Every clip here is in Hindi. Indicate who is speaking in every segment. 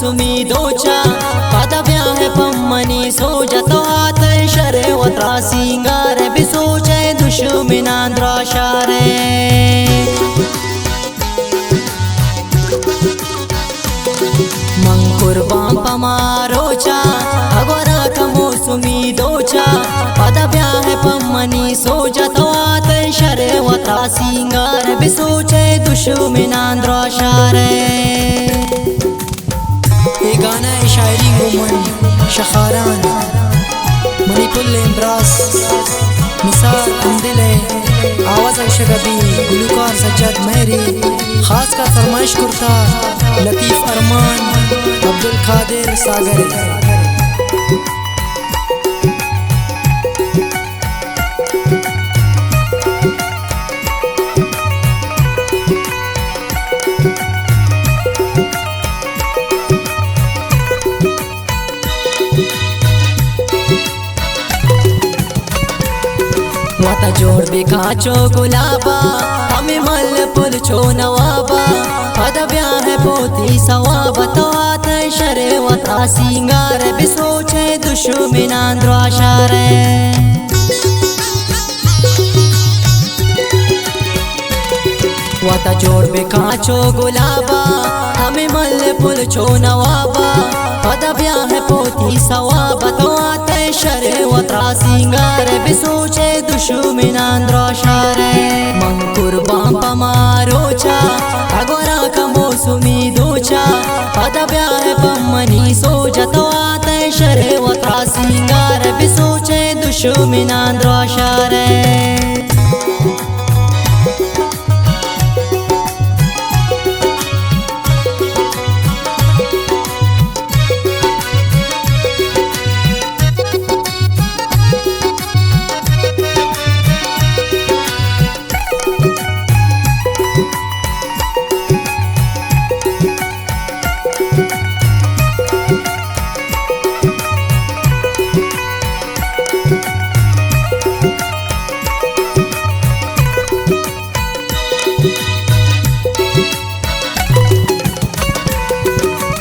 Speaker 1: मौसमी दोचा पदा ब्याह पम्मनी सोजा तो हाथ शरे वत्रा सिंगार बिसोचे दुश्मनांद्रा शारे मंकुर बांपा मारोचा अगोरा का मौसमी दोचा पदा ब्याह पम्मनी सोजा तो हाथ शरे वत्रा सिंगार बिसोचे दुश्मनांद्रा शारे। ये गाना है शायरी गुमन शखारान मणिपुर इम्ब्रास निसार अंदिले आवाज़ शगबी गुलकार सज्जाद मेहरी खास का फरमाइश करता लतीफ़ अरमान अब्दुल कादिर सागर। वाता जोड़ बेकाचो गुलाबा हमें मल पुल छो नवाबा पद ब्याह पोती सवाबा तो आत शरे वाता सिंगार बिसोचे दुश्मनांद्रा शारे। वाता जोड़ बेकाचो गुलाबा हमें मल पुल छो नवाबा पद ब्याह पोती सवाबा तो आत शरे वत्रा सिंगार बिसोचे दुश्मनांद्रा शारे। मंकुर बांपा मारोचा अगोरा का मौसमी दोचा पदा ब्याह पम्मनी सोजा तो आत शरे वत्रा सिंगार बिसोचे दुश्मनांद्रा शारे।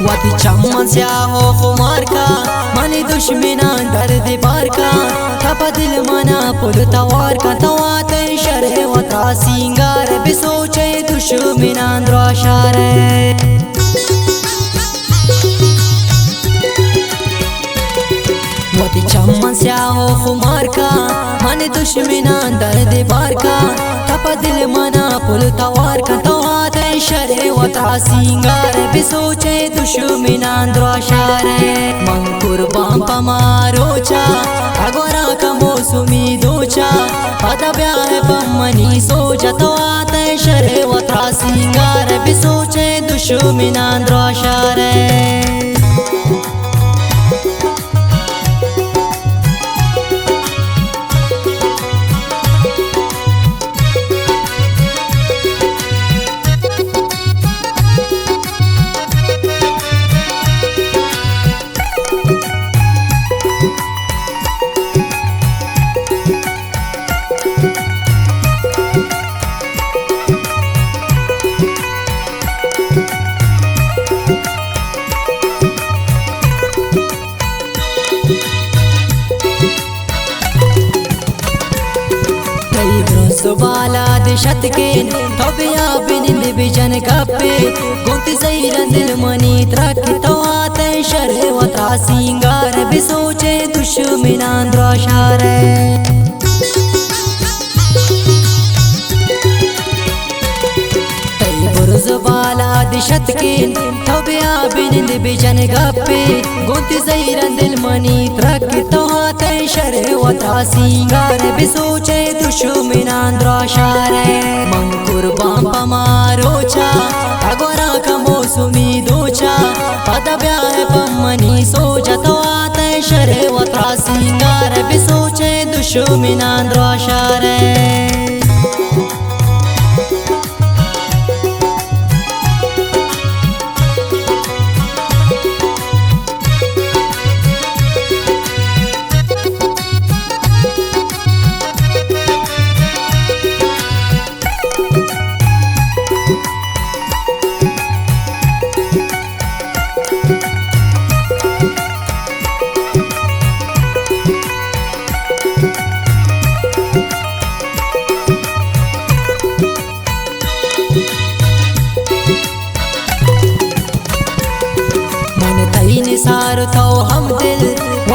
Speaker 1: वाती चम्मन स्या हो खुमार का मनी दुश्मना दर्द बार का थपा दिल मना पुल तवार का तवात शरे वत्रा सिंगार बिसोचे दुश्मनांद्रा शारे। वाती चम्मन स्या हो खुमार का मनी दुश्मना दर्द बार का थपा दिल मना पुल तवार का तवात शरे वत्रा सिंगार बिसोचे दुश्मनांद्रा शारे। मंकुर बांपा मारोचा अगोरा का मौसमी दोचा पदा ब्याह पम्मनी सोजा तो आत शरे वत्रा सिंगार बिसोचे दुश्मनांद्रा शारे। सुबाला दिशत के तबिया बिनिंद बिजन कपे गुंती सैरन दिल मनी त्रक तो आते शरे वत्रा सिंगार बिसोचे दुश्मनांद्रा शारे। जुबाला दिशत के तबिया बिनिंद बिजन गप्पे गुंती सैरन दिल मनी त्रक तो आते शरे वत्रा सिंगार बिसोचे दुश्मनांद्रा शारे। मंकुर बांपा मारोचा अगोरा का मौसमी दोचा पदा ब्याह पम्मनी सोजा तो आते शरे वत्रा सिंगार बिसोचे दुश्मनांद्रा शारे।
Speaker 2: you